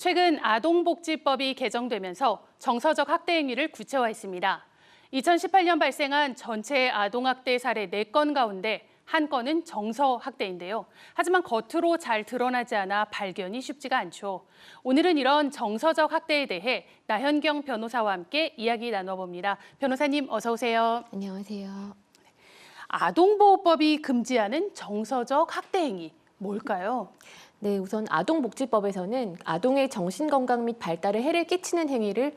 최근 아동복지법이 개정되면서 정서적 학대 행위를 구체화했습니다. 2018년 발생한 전체 아동학대 사례 4건 가운데 한 건은 정서학대인데요. 하지만 겉으로 잘 드러나지 않아 발견이 쉽지가 않죠. 오늘은 이런 정서적 학대에 대해 나현경 변호사와 함께 이야기 나눠봅니다. 변호사님 어서 오세요. 안녕하세요. 아동보호법이 금지하는 정서적 학대 행위, 뭘까요? 네, 우선 아동복지법에서는 아동의 정신건강 및 발달에 해를 끼치는 행위를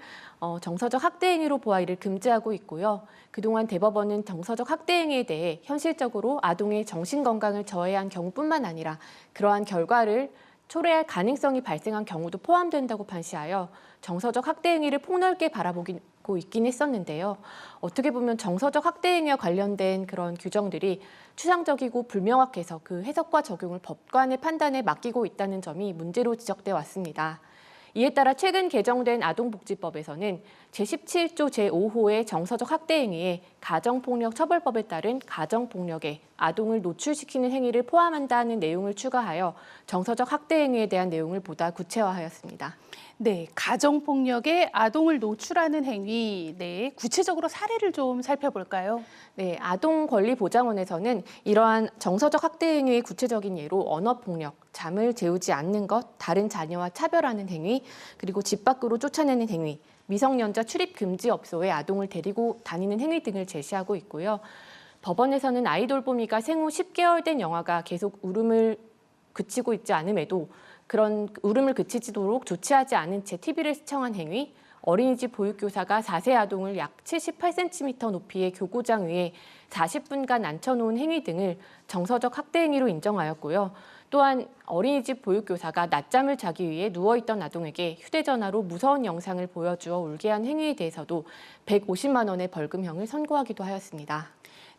정서적 학대 행위로 보아 이를 금지하고 있고요. 그동안 대법원은 정서적 학대 행위에 대해 현실적으로 아동의 정신건강을 저해한 경우뿐만 아니라 그러한 결과를 초래할 가능성이 발생한 경우도 포함된다고 판시하여 정서적 학대 행위를 폭넓게 바라보고 있긴 했었는데요. 어떻게 보면 정서적 학대 행위와 관련된 그런 규정들이 추상적이고 불명확해서 그 해석과 적용을 법관의 판단에 맡기고 있다는 점이 문제로 지적돼 왔습니다. 이에 따라 최근 개정된 아동복지법에서는 제17조 제5호의 정서적 학대 행위에 가정폭력 처벌법에 따른 가정폭력에 아동을 노출시키는 행위를 포함한다는 내용을 추가하여 정서적 학대 행위에 대한 내용을 보다 구체화하였습니다. 네, 가정폭력에 아동을 노출하는 행위, 구체적으로 사례를 좀 살펴볼까요? 네, 아동권리보장원에서는 이러한 정서적 학대 행위의 구체적인 예로 언어폭력, 잠을 재우지 않는 것, 다른 자녀와 차별하는 행위, 그리고 집 밖으로 쫓아내는 행위, 미성년자 출입 금지 업소에 아동을 데리고 다니는 행위 등을 제시하고 있고요. 법원에서는 아이 돌보미가 생후 10개월 된 영아가 계속 울음을 그치고 있지 않음에도 그런 울음을 그치도록 조치하지 않은 채 TV를 시청한 행위, 어린이집 보육교사가 4세 아동을 약 78cm 높이의 교구장 위에 40분간 앉혀놓은 행위 등을 정서적 학대 행위로 인정하였고요. 또한 어린이집 보육교사가 낮잠을 자기 위해 누워있던 아동에게 휴대전화로 무서운 영상을 보여주어 울게 한 행위에 대해서도 150만 원의 벌금형을 선고하기도 하였습니다.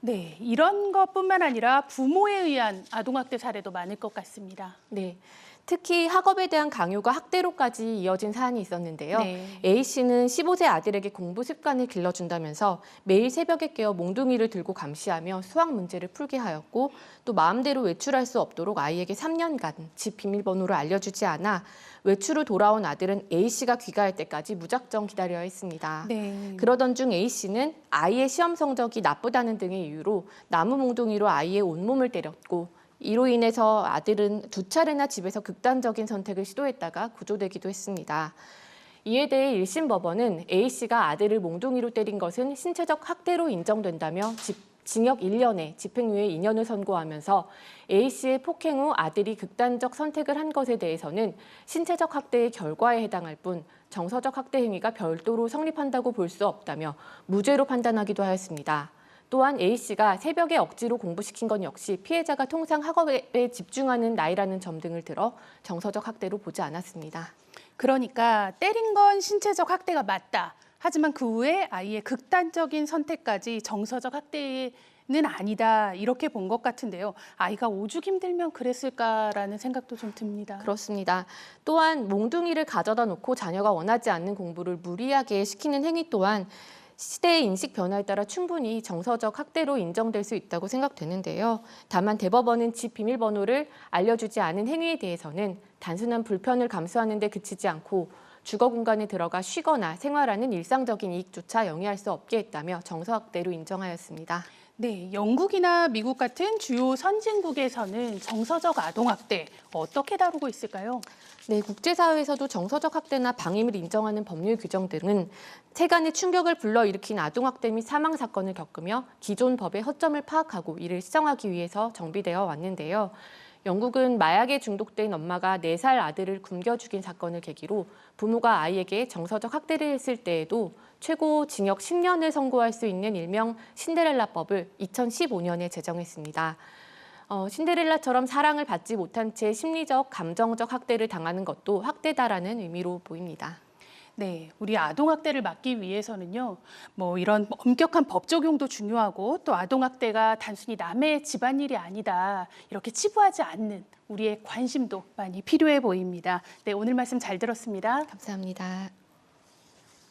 네, 이런 것뿐만 아니라 부모에 의한 아동학대 사례도 많을 것 같습니다. 네. 특히 학업에 대한 강요가 학대로까지 이어진 사안이 있었는데요. 네. A씨는 15세 아들에게 공부 습관을 길러준다면서 매일 새벽에 깨어 몽둥이를 들고 감시하며 수학 문제를 풀게 하였고 또 마음대로 외출할 수 없도록 아이에게 3년간 집 비밀번호를 알려주지 않아 외출 후 돌아온 아들은 A씨가 귀가할 때까지 무작정 기다려야 했습니다. 네. 그러던 중 A씨는 아이의 시험 성적이 나쁘다는 등의 이유로 나무 몽둥이로 아이의 온몸을 때렸고 이로 인해서 아들은 2차례나 집에서 극단적인 선택을 시도했다가 구조되기도 했습니다. 이에 대해 1심 법원은 A씨가 아들을 몽둥이로 때린 것은 신체적 학대로 인정된다며 징역 1년에 집행유예 2년을 선고하면서 A씨의 폭행 후 아들이 극단적 선택을 한 것에 대해서는 신체적 학대의 결과에 해당할 뿐 정서적 학대 행위가 별도로 성립한다고 볼 수 없다며 무죄로 판단하기도 하였습니다. 또한 A씨가 새벽에 억지로 공부시킨 건 역시 피해자가 통상 학업에 집중하는 나이라는 점 등을 들어 정서적 학대로 보지 않았습니다. 그러니까 때린 건 신체적 학대가 맞다. 하지만 그 후에 아이의 극단적인 선택까지 정서적 학대는 아니다. 이렇게 본 것 같은데요. 아이가 오죽 힘들면 그랬을까라는 생각도 좀 듭니다. 그렇습니다. 또한 몽둥이를 가져다 놓고 자녀가 원하지 않는 공부를 무리하게 시키는 행위 또한 시대의 인식 변화에 따라 충분히 정서적 학대로 인정될 수 있다고 생각되는데요. 다만 대법원은 집 비밀번호를 알려주지 않은 행위에 대해서는 단순한 불편을 감수하는 데 그치지 않고 주거 공간에 들어가 쉬거나 생활하는 일상적인 이익조차 영위할 수 없게 했다며 정서학대로 인정하였습니다. 네, 영국이나 미국 같은 주요 선진국에서는 정서적 아동학대 어떻게 다루고 있을까요? 네, 국제사회에서도 정서적 학대나 방임을 인정하는 법률 규정 등은 세간의 충격을 불러일으킨 아동학대 및 사망 사건을 겪으며 기존 법의 허점을 파악하고 이를 시정하기 위해서 정비되어 왔는데요. 영국은 마약에 중독된 엄마가 4살 아들을 굶겨 죽인 사건을 계기로 부모가 아이에게 정서적 학대를 했을 때에도 최고 징역 10년을 선고할 수 있는 일명 신데렐라법을 2015년에 제정했습니다. 신데렐라처럼 사랑을 받지 못한 채 심리적, 감정적 학대를 당하는 것도 학대다라는 의미로 보입니다. 네, 우리 아동학대를 막기 위해서는요, 이런 엄격한 법 적용도 중요하고 또 아동학대가 단순히 남의 집안일이 아니다. 이렇게 치부하지 않는 우리의 관심도 많이 필요해 보입니다. 네, 오늘 말씀 잘 들었습니다. 감사합니다.